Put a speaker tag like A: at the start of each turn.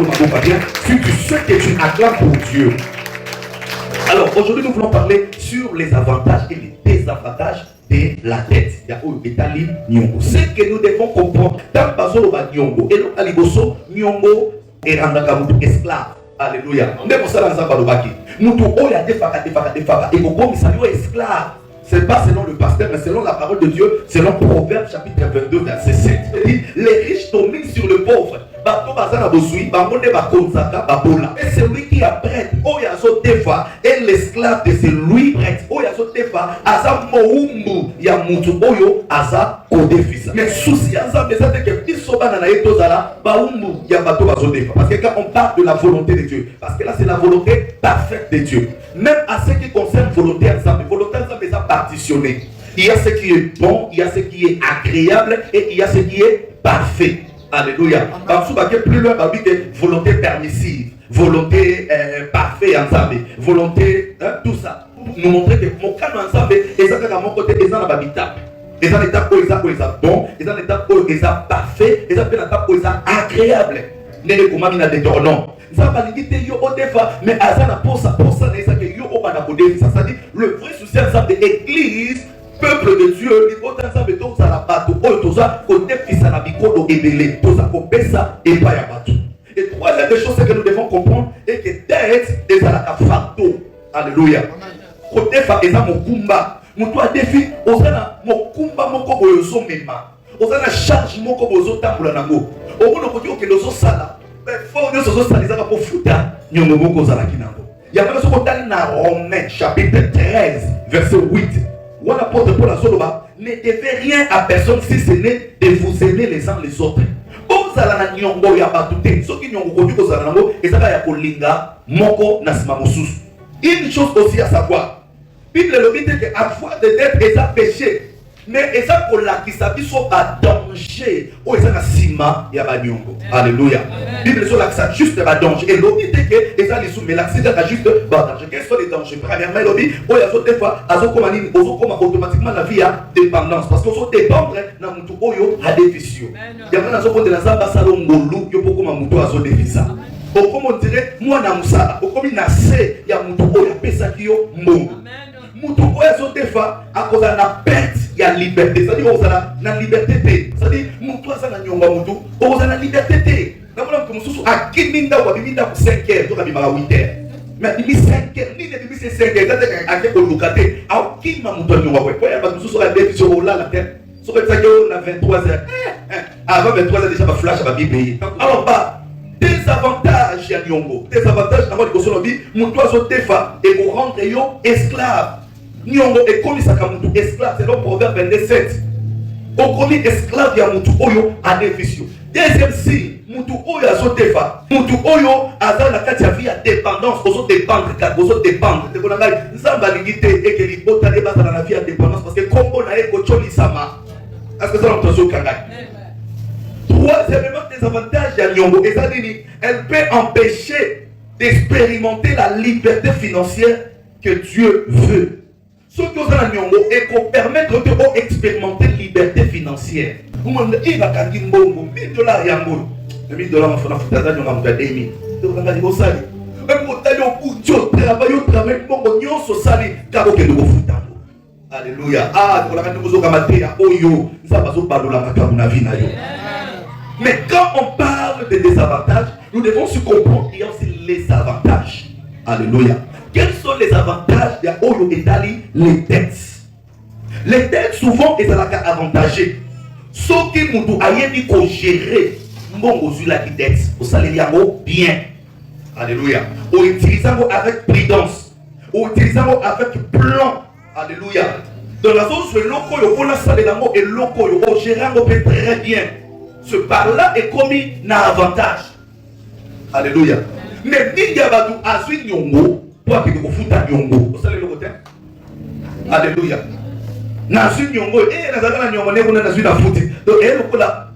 A: Si tu sais que tu acclames pour Dieu. Alors aujourd'hui nous voulons parler sur les avantages et les désavantages de la dette. C'est que nous devons comprendre. Dans Bazolo ba nyongo, et nous aliboso nyongo et randakamutu esclave. Alléluia. Ndeko sala nzamba lobaki. Mutu oya defaka et gogo misalio esclave. C'est pas selon le pasteur, mais selon la parole de Dieu, selon Proverbe chapitre 22, verset 7. Il dit, les riches dominent sur le pauvre. Et celui qui apprête, Oyazo Tefa, est l'esclave de celui prête. Oyazo Tefa, Aza Moumbu, Yamutu Oyo, Aza Kodefisa. Mais souci, Aza, mais ça, c'est que Pisoba Nanae Tozala, Baumbu, Yabato Bazo Tefa. Parce que quand on parle de la volonté de Dieu, parce que là, c'est la volonté parfaite de Dieu. Même à ce qui concerne volonté ensemble, volonté ensemble est partitionné. Il y a ce qui est bon, il y a ce qui est agréable et il y a ce qui est parfait. Alléluia. Plus loin, volonté permissive, volonté parfaite ensemble, volonté, tout ça. Nous montrer que mon cas ensemble, et ça, à mon côté, ils ont la étape. Ils ont l'étape où ils ont bon, ils ont l'étape où ils ont parfait, ils ont l'étape où ils ont agréable. Mais ça va dire yo odefa mais azana pour ça ça que yo obana bodé ça dit le vrai souci ensemble de l'église peuple de Dieu il faut ensemble tous à la bateau tout ça côté fils à la bikodo ebelé tout ça ko pesa et pas ya bateau et troisième des choses que nous devons comprendre est que dette est à la fardeau. Alléluia. Côté fa eza mokumba mutu a défi osana mokumba moko boyoso mema osana charge moko bozo tambola nango okono ko dio ke lozo sala. Il y a même ce qu'on dans Romains chapitre 13 verset 8 où l'apôtre Paul a Soloba ne devez rien à personne si ce n'est de vous aimer les uns les autres. Une chose aussi à savoir, Bible le dit que avoir des dettes est un péché. Mais et ça pour la qui s'habille soit à danger ou et ça na sima ya banyongo. Alléluia. Bible sur la ça juste à danger et l'objet que et ça les sous mais l'accident a juste danger. Quels sont les dangers? Premièrement l'objet ou il y a des fois azo comme ani ozo comme automatiquement la vie à dépendance parce qu'on se dépendre na mutu oyo a déficience. Il y a même azo de la zamba salon ngolu yo poko ma mutu azo déficience. Au comme on dirait moi na musala au comme na se ya mutu oyo pesa kiyo mbongo. Mutu oyo defa à cause de la perte ya liberté, c'est-à-dire on a la liberté, c'est-à-dire mutu asa na nyonga mutu on a la liberté. Na mona que mususu akiminda wa biminda pour 5 heures to kabima 8 heures. Mais il 5 heures, ni ne bibi 5 heures, c'est-à-dire ake ko lukate au kima mutu nyonga kwa ya ba mususu la décision là la tête. So que ça que na 23 heures. Avant 23 heures déjà ba flash ba bibi. Alors bah désavantage ya nyongo, désavantage na mona ko so lobi mutu aso defa et vous rendre yo esclave. Nyongo est commis à Kamutu esclave, c'est le Proverbe 27. Au commis esclave ya Mutu Oyo a déficience. Deuxième signe, Mutu Oyo a son défa. Mutu Oyo a dans la carte vie à dépendance, aux autres dépendre, aux autres dépendre. De Bonangai, Zamba Ligite et que les botas les dans la vie à dépendance parce que Kombo na eko choli sama. Est-ce que ça l'entend Kangai? Troisièmement, des avantages ya Nyongo, et ça dit, elle peut empêcher d'expérimenter la liberté financière que Dieu veut. Ce que vous avez et qu'on permettre d'expérimenter la liberté financière. Vous m'avez dit, il va y avoir 1000 dollars. 1000 dollars, il faut faire 2000. Donc, vous avez dit, vous allez. Même vous allez au bout de travail, vous travaillez, vous allez, car vous allez vous foutre. Alléluia. Ah, vous allez vous avez oyo. Ça va vous parler de la vie. Mais quand on parle des désavantages, nous devons se comprendre qu'il y a aussi les avantages. Alléluia. Quels sont les avantages de Oyo Etali? Les dettes. Les dettes souvent sont avantagées. Ce qui nous a dit qu'on gérer, mon la dette, au salaire bien. Alléluia. Ou utilisant avec prudence. Ou utilisant avec plan. Alléluia. Dans la zone, le loco, on a salaire et loco, on gère très bien. Ce par-là est commis un avantage. Alléluia. Mais si y a pas de nyongo, toi qui vous foutez à nyongo, vous savez le côté. Alléluia. Nazu nyongo, nazaka nyongo, ne vous n'avez pas foutu. Donc elle là,